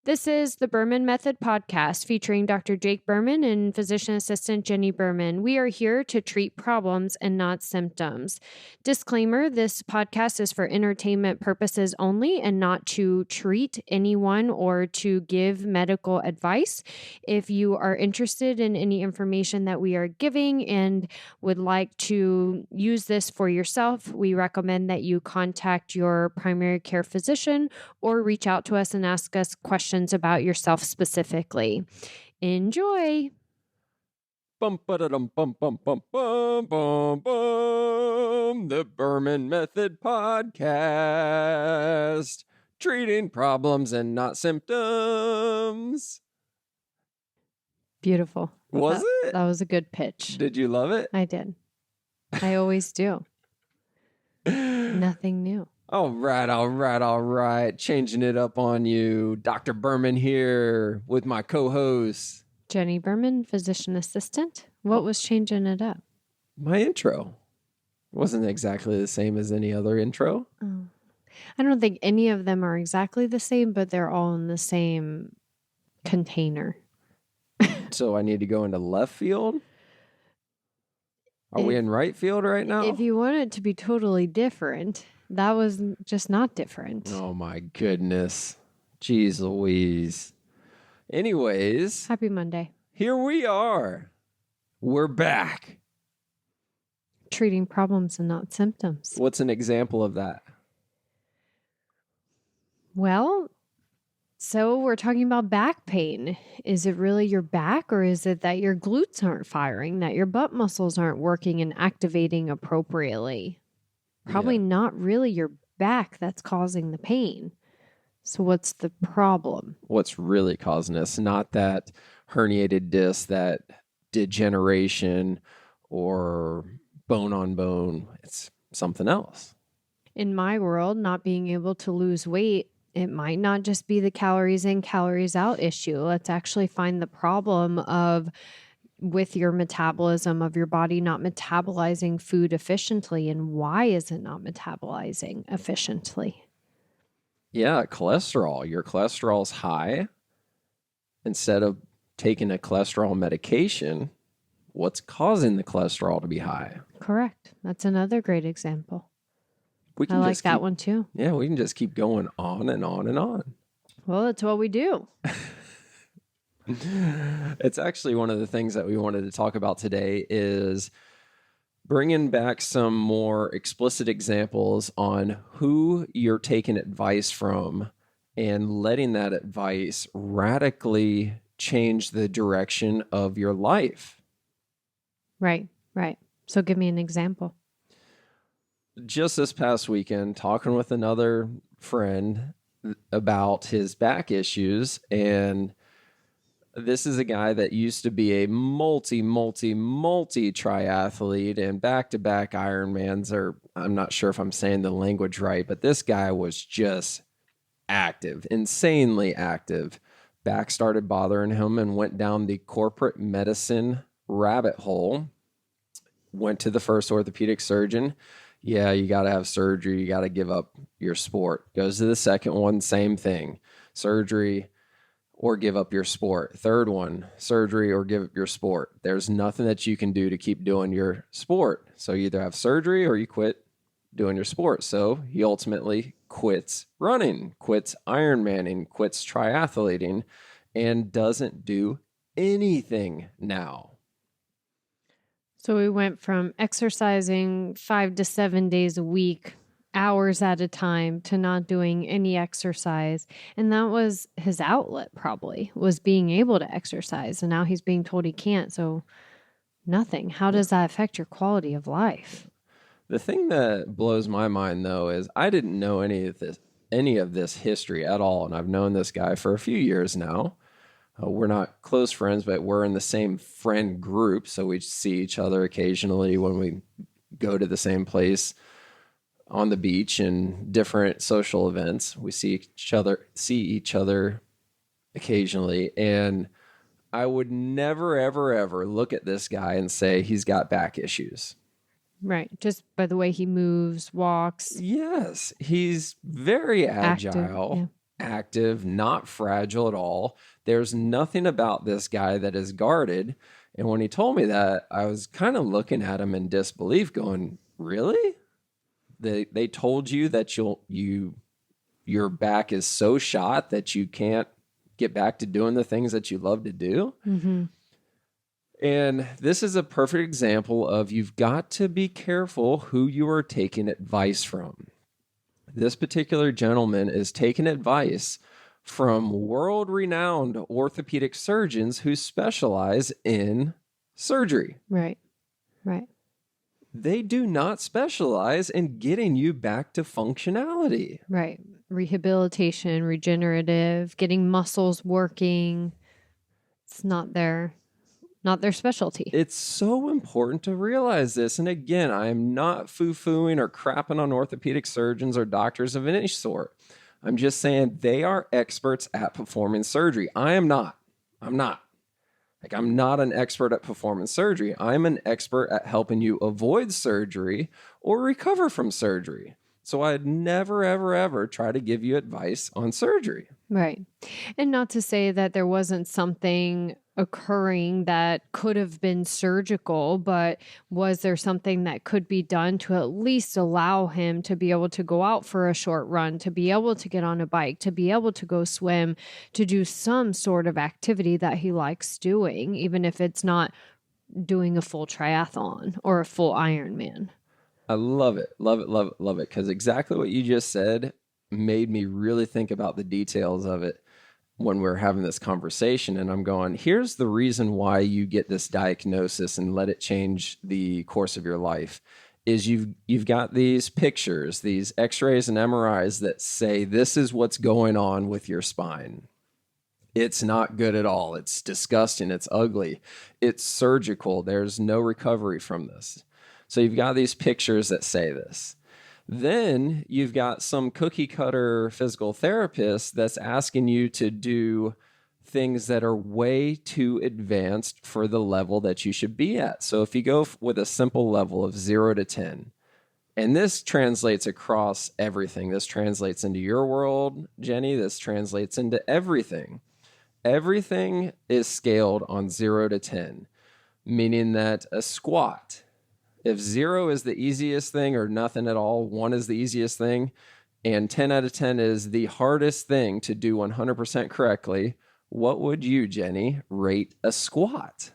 This is the Berman Method podcast featuring Dr. Jake Berman and physician assistant Jenny Berman. We are here to treat problems and not symptoms. Disclaimer, this podcast is for entertainment purposes only and not to treat anyone or to give medical advice. If you are interested in any information that we are giving and would like to use this for yourself, we recommend that you contact your primary care physician or reach out to us and ask us questions about yourself specifically. Enjoy. Bum ba-da-dum bum bum bum bum bum bum. The Berman Method podcast, treating problems and not symptoms. Beautiful. Was it? That was a good pitch. Did you love it? I did. I always do. Nothing new. All right. Changing it up on you. Dr. Berman here with my co-host, Jenny Berman, physician assistant. What was changing it up? My intro wasn't exactly the same as any other intro. Oh. I don't think any of them are exactly the same, but they're all in the same container. So I need to go into left field? Are we in right field right now? If you want it to be totally different, that was just not different. Oh my goodness. Jeez Louise. Anyways. Happy Monday. Here we are. We're back. Treating problems and not symptoms. What's an example of that? Well, so we're talking about back pain. Is it really your back, or is it that your glutes aren't firing, that your butt muscles aren't working and activating appropriately? Probably not really your back that's causing the pain. So what's the problem? What's really causing this? Not that herniated disc, that degeneration, or bone on bone. It's something else. In my world, not being able to lose weight, it might not just be the calories in, calories out issue. Let's actually find the problem with your metabolism of your body not metabolizing food efficiently. And why is it not metabolizing efficiently? Yeah, cholesterol. Your cholesterol's high. Instead of taking a cholesterol medication, what's causing the cholesterol to be high? Correct. That's another great example. I like that one too. Yeah, we can just keep going on and on and on. Well, that's what we do. It's actually one of the things that we wanted to talk about today is bringing back some more explicit examples on who you're taking advice from and letting that advice radically change the direction of your life. Right. So give me an example. Just this past weekend, talking with another friend about his back issues, and this is a guy that used to be a multi triathlete and back-to-back Ironmans, or I'm not sure if I'm saying the language right, but this guy was just active, insanely active. Back started bothering him and went down the corporate medicine rabbit hole. Went to the first orthopedic surgeon. Yeah, you got to have surgery. You got to give up your sport. Goes to the second one, same thing. Surgery or give up your sport. Third one, surgery or give up your sport. There's nothing that you can do to keep doing your sport. So you either have surgery or you quit doing your sport. So he ultimately quits running, quits Ironmanning, quits triathleting, and doesn't do anything now. So we went from exercising 5 to 7 days a week, hours at a time, to not doing any exercise. And that was his outlet, probably, was being able to exercise. And now he's being told he can't. So nothing. How does that affect your quality of life? The thing that blows my mind, though, is I didn't know any of this history at all. And I've known this guy for a few years now. We're not close friends, but we're in the same friend group. So we see each other occasionally when we go to the same place on the beach and different social events. We see each other occasionally. And I would never, ever, ever look at this guy and say he's got back issues. Right. Just by the way he moves, walks. Yes. He's very agile. Active, active, not fragile at all. There's nothing about this guy that is guarded. And when he told me that, I was kind of looking at him in disbelief going, really? They told you that your back is so shot that you can't get back to doing the things that you love to do? Mm-hmm. And this is a perfect example of you've got to be careful who you are taking advice from. This particular gentleman is taking advice from world-renowned orthopedic surgeons who specialize in surgery. Right. Right. They do not specialize in getting you back to functionality. Right. Rehabilitation, regenerative, getting muscles working. It's not their specialty. It's so important to realize this. And again, I am not foo-fooing or crapping on orthopedic surgeons or doctors of any sort. I'm just saying they are experts at performing surgery. I'm not. I'm not an expert at performing surgery. I'm an expert at helping you avoid surgery or recover from surgery. So I'd never, ever, ever try to give you advice on surgery. Right. And not to say that there wasn't something occurring that could have been surgical, but was there something that could be done to at least allow him to be able to go out for a short run, to be able to get on a bike, to be able to go swim, to do some sort of activity that he likes doing, even if it's not doing a full triathlon or a full Ironman? I love it. Love it, love it, love it. Because exactly what you just said made me really think about the details of it when we're having this conversation. And I'm going, here's the reason why you get this diagnosis and let it change the course of your life is you've got these pictures, these x-rays and MRIs that say this is what's going on with your spine. It's not good at all. It's disgusting. It's ugly. It's surgical. There's no recovery from this. So you've got these pictures that say this. Then you've got some cookie cutter physical therapist that's asking you to do things that are way too advanced for the level that you should be at. So if you go with a simple level of 0 to 10, and this translates across everything. This translates into your world, Jenny. This translates into everything. Everything is scaled on 0 to 10, meaning that a squat, if 0 is the easiest thing or nothing at all, 1 is the easiest thing, and 10 out of 10 is the hardest thing to do 100% correctly, what would you, Jenny, rate a squat?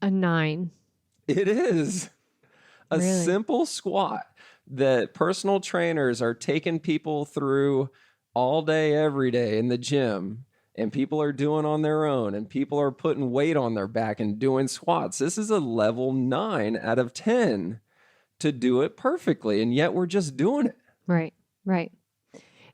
A 9. It is. A Really? simple squat that personal trainers are taking people through all day, every day in the gym, and people are doing on their own, and people are putting weight on their back and doing squats. This is a level 9 out of 10 to do it perfectly, and yet we're just doing it. Right, right.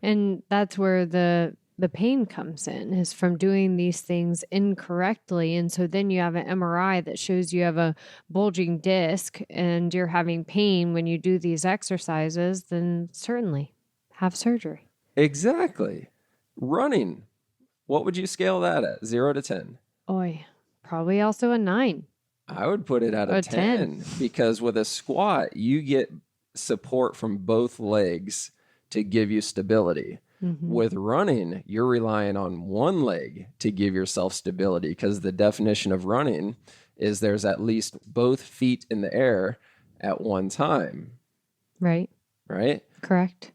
And that's where the pain comes in, is from doing these things incorrectly. And so then you have an MRI that shows you have a bulging disc and you're having pain when you do these exercises, then certainly have surgery. Exactly. Running. What would you scale that at? 0 to 10? Oy, probably also a 9. I would put it at a 10 because with a squat, you get support from both legs to give you stability. Mm-hmm. With running, you're relying on one leg to give yourself stability because the definition of running is there's at least both feet in the air at one time. Right. Right? Correct.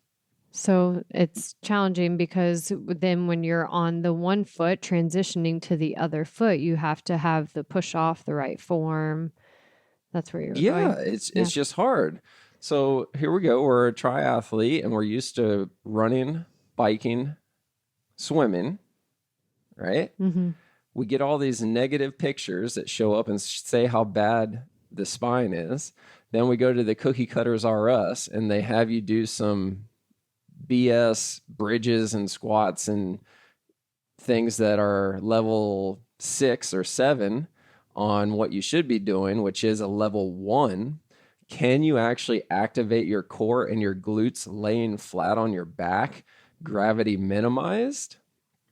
So it's challenging because then when you're on the one foot transitioning to the other foot, you have to have the push off the right form. That's where you're going. It's just hard. So here we go. We're a triathlete and we're used to running, biking, swimming, right? Mm-hmm. We get all these negative pictures that show up and say how bad the spine is. Then we go to the Cookie Cutters R Us and they have you do some BS bridges and squats and things that are level 6 or 7 on what you should be doing, which is a level 1. Can you actually activate your core and your glutes laying flat on your back, gravity minimized?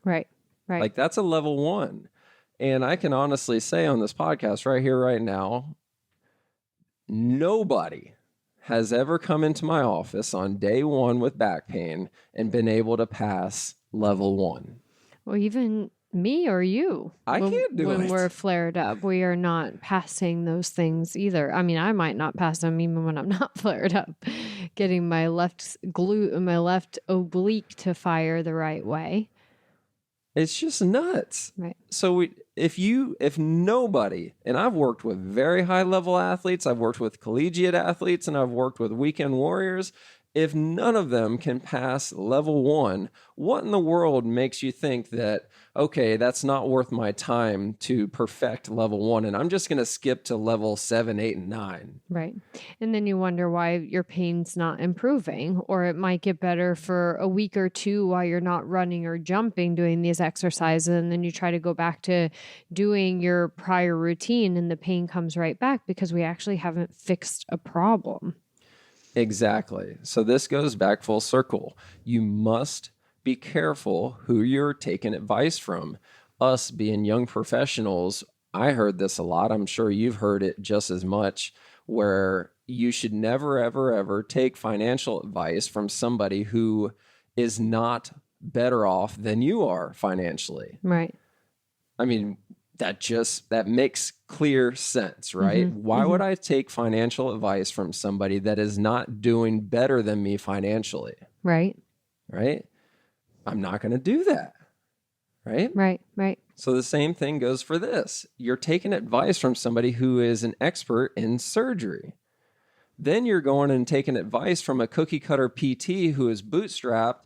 Right. Like that's a level 1. And I can honestly say on this podcast right here, right now, nobody has ever come into my office on day 1 with back pain and been able to pass level 1. Well, even me or you, I can't do when it. we're flared up, we are not passing those things either. I mean, I might not pass them even when I'm not flared up, getting my left glute and my left oblique to fire the right way. It's just nuts. Right. So if nobody, and I've worked with very high level athletes, I've worked with collegiate athletes, and I've worked with weekend warriors. If none of them can pass level 1, what in the world makes you think that, okay, that's not worth my time to perfect level 1, and I'm just going to skip to level 7, 8, and 9? Right. And then you wonder why your pain's not improving, or it might get better for a week or two while you're not running or jumping doing these exercises. And then you try to go back to doing your prior routine and the pain comes right back because we actually haven't fixed a problem. Exactly. So this goes back full circle. You must be careful who you're taking advice from. Us being young professionals, I heard this a lot. I'm sure you've heard it just as much, where you should never, ever, ever take financial advice from somebody who is not better off than you are financially. Right. I mean, that makes clear sense, right? Why would I take financial advice from somebody that is not doing better than me financially? Right. Right? I'm not going to do that. Right? Right. So the same thing goes for this. You're taking advice from somebody who is an expert in surgery. Then you're going and taking advice from a cookie cutter PT who is bootstrapped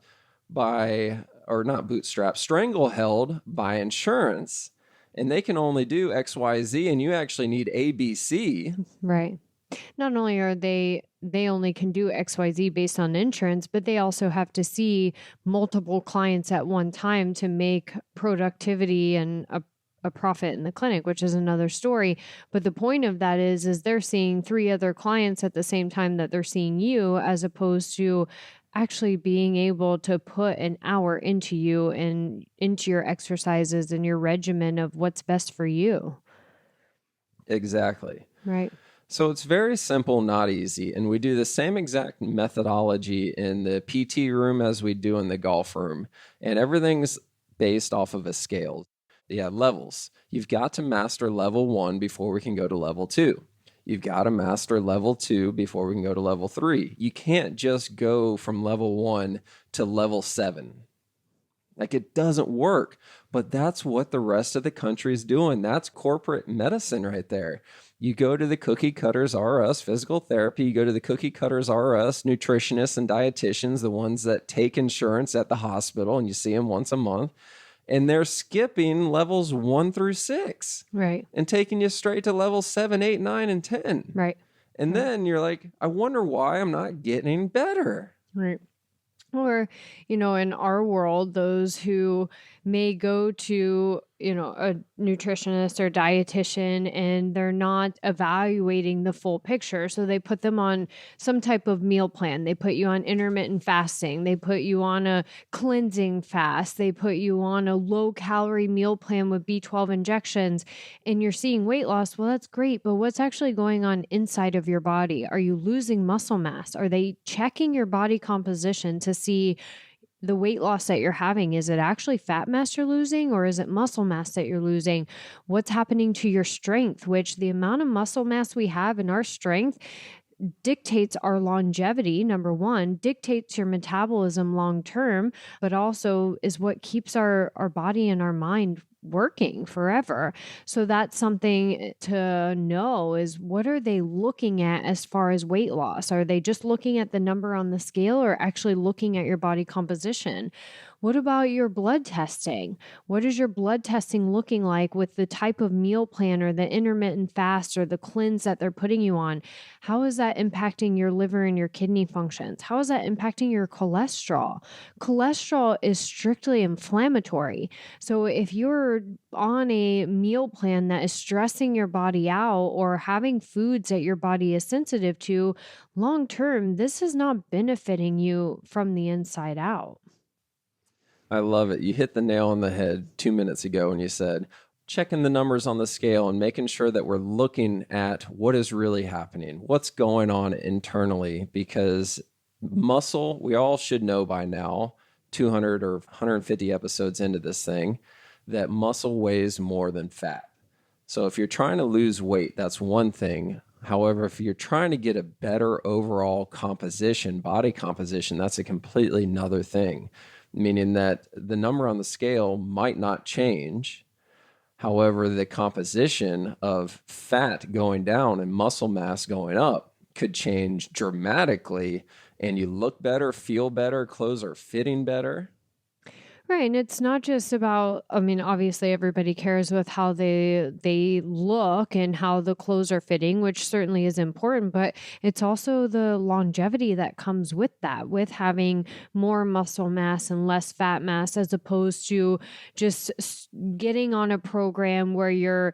strangle-held by insurance. And they can only do XYZ, and you actually need ABC. Right. Not only are they only can do XYZ based on insurance, but they also have to see multiple clients at one time to make productivity and a profit in the clinic, which is another story. But the point of that is they're seeing 3 other clients at the same time that they're seeing you, as opposed to actually being able to put an hour into you and into your exercises and your regimen of what's best for you. Exactly. Right. So it's very simple, not easy. And we do the same exact methodology in the PT room as we do in the golf room. And everything's based off of a scale. Yeah, levels. You've got to master level 1 before we can go to level 2. You've got to master level 2 before we can go to level 3. You can't just go from level 1 to level 7. Like, it doesn't work. But that's what the rest of the country is doing. That's corporate medicine right there. You go to the cookie cutters R Us physical therapy. You go to the cookie cutters R Us nutritionists and dietitians, the ones that take insurance at the hospital, and you see them once a month. And they're skipping levels 1 through 6. Right. And taking you straight to levels 7, 8, 9, and 10. Right. And then you're like, I wonder why I'm not getting better. Right. Or, in our world, those who may go to, a nutritionist or dietitian and they're not evaluating the full picture. So they put them on some type of meal plan. They put you on intermittent fasting. They put you on a cleansing fast. They put you on a low calorie meal plan with B12 injections, and you're seeing weight loss. Well, that's great. But what's actually going on inside of your body? Are you losing muscle mass? Are they checking your body composition to see the weight loss that you're having? Is it actually fat mass you're losing, or is it muscle mass that you're losing? What's happening to your strength, which the amount of muscle mass we have in our strength dictates our longevity, number one, dictates your metabolism long term, but also is what keeps our body and our mind working forever. So that's something to know, is what are they looking at as far as weight loss? Are they just looking at the number on the scale, or actually looking at your body composition? What about your blood testing? What is your blood testing looking like with the type of meal plan or the intermittent fast or the cleanse that they're putting you on? How is that impacting your liver and your kidney functions? How is that impacting your cholesterol? Cholesterol is strictly inflammatory. So if you're on a meal plan that is stressing your body out or having foods that your body is sensitive to, long term, this is not benefiting you from the inside out. I love it. You hit the nail on the head 2 minutes ago when you said checking the numbers on the scale and making sure that we're looking at what is really happening, what's going on internally, because muscle, we all should know by now, 200 or 150 episodes into this thing that muscle weighs more than fat. So if you're trying to lose weight, that's one thing. However, if you're trying to get a better overall composition, body composition, that's a completely another thing, meaning that the number on the scale might not change. However, the composition of fat going down and muscle mass going up could change dramatically, and you look better, feel better, clothes are fitting better. Right. And it's not just about, I mean, obviously everybody cares with how they look and how the clothes are fitting, which certainly is important, but it's also the longevity that comes with that, with having more muscle mass and less fat mass, as opposed to just getting on a program where you're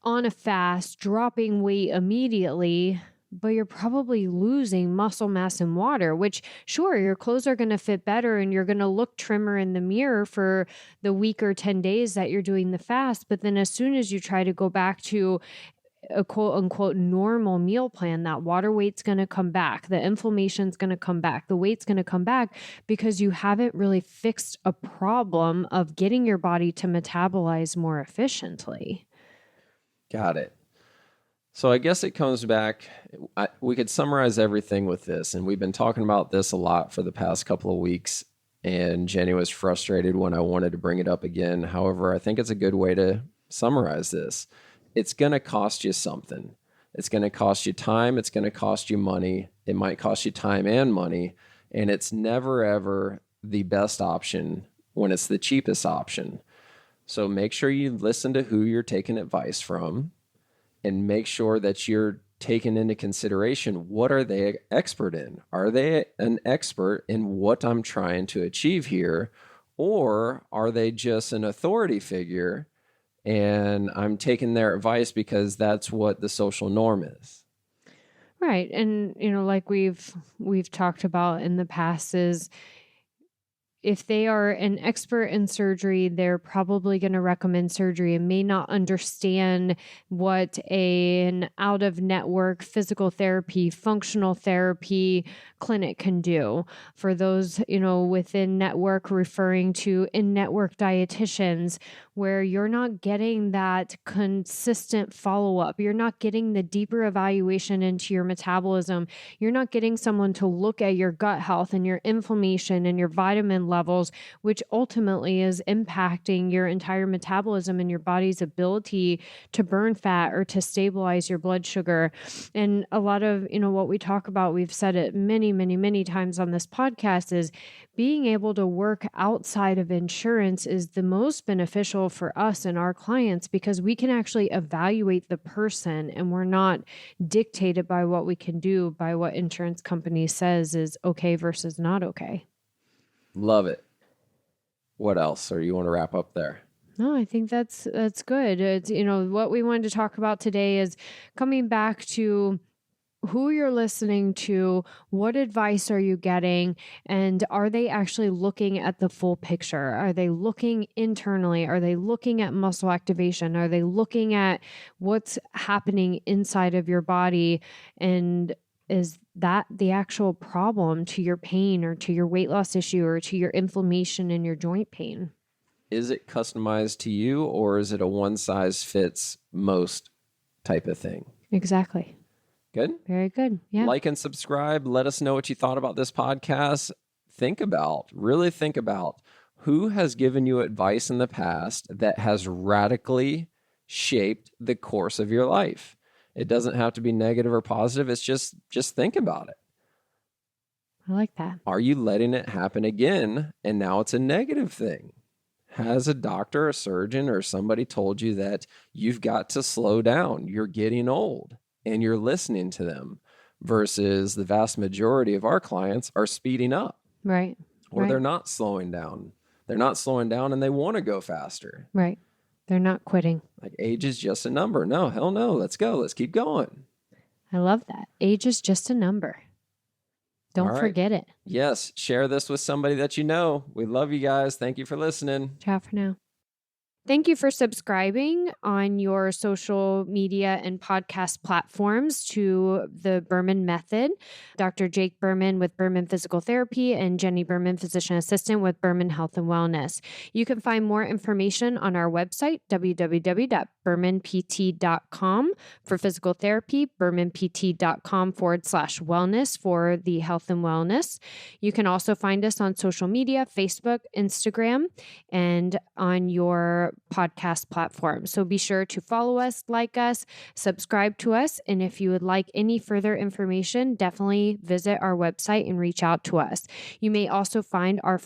on a fast, dropping weight immediately, but you're probably losing muscle mass and water, which sure, your clothes are going to fit better and you're going to look trimmer in the mirror for the week or 10 days that you're doing the fast. But then as soon as you try to go back to a quote unquote normal meal plan, that water weight's going to come back, the inflammation's going to come back, the weight's going to come back, because you haven't really fixed a problem of getting your body to metabolize more efficiently. Got it. So I guess it comes back, we could summarize everything with this, and we've been talking about this a lot for the past couple of weeks, and Jenny was frustrated when I wanted to bring it up again. However, I think it's a good way to summarize this. It's going to cost you something. It's going to cost you time. It's going to cost you money. It might cost you time and money, and it's never, ever the best option when it's the cheapest option. So make sure you listen to who you're taking advice from, and make sure that you're taking into consideration, what are they expert in? Are they an expert in what I'm trying to achieve here? Or are they just an authority figure and I'm taking their advice because that's what the social norm is? Right. And, like we've talked about in the past, is if they are an expert in surgery, they're probably going to recommend surgery and may not understand what an out-of-network physical therapy, functional therapy clinic can do. For those, within network, referring to in-network dietitians, where you're not getting that consistent follow-up. You're not getting the deeper evaluation into your metabolism. You're not getting someone to look at your gut health and your inflammation and your vitamin levels, which ultimately is impacting your entire metabolism and your body's ability to burn fat or to stabilize your blood sugar. And a lot of, what we talk about, we've said it many, many, many times on this podcast, is being able to work outside of insurance is the most beneficial for us and our clients, because we can actually evaluate the person and we're not dictated by what we can do by what insurance company says is okay versus not okay. Love it. What else? Or you want to wrap up there? No, I think that's good. It's, what we wanted to talk about today is coming back to who you're listening to, what advice are you getting, and are they actually looking at the full picture? Are they looking internally? Are they looking at muscle activation? Are they looking at what's happening inside of your body? And is that the actual problem to your pain or to your weight loss issue or to your inflammation and your joint pain? Is it customized to you, or is it a one size fits most type of thing? Exactly. Good? Very good. Yeah. Like and subscribe. Let us know what you thought about this podcast. Really think about who has given you advice in the past that has radically shaped the course of your life. It doesn't have to be negative or positive. It's just think about it. I like that. Are you letting it happen again? And now it's a negative thing. Has a doctor, a surgeon, or somebody told you that you've got to slow down? You're getting old. And you're listening to them, versus the vast majority of our clients are speeding up. Right. Or they're not slowing down. They're not slowing down and they want to go faster. Right. They're not quitting. Like, age is just a number. No, hell no. Let's go. Let's keep going. I love that. Age is just a number. Don't forget it. Yes. Share this with somebody that you know. We love you guys. Thank you for listening. Ciao for now. Thank you for subscribing on your social media and podcast platforms to the Berman Method. Dr. Jake Berman with Berman Physical Therapy and Jenny Berman, Physician Assistant with Berman Health and Wellness. You can find more information on our website, www.bermanpt.com for physical therapy, bermanpt.com/wellness for the health and wellness. You can also find us on social media, Facebook, Instagram, and on your podcast platform. So be sure to follow us, like us, subscribe to us. And if you would like any further information, definitely visit our website and reach out to us. You may also find our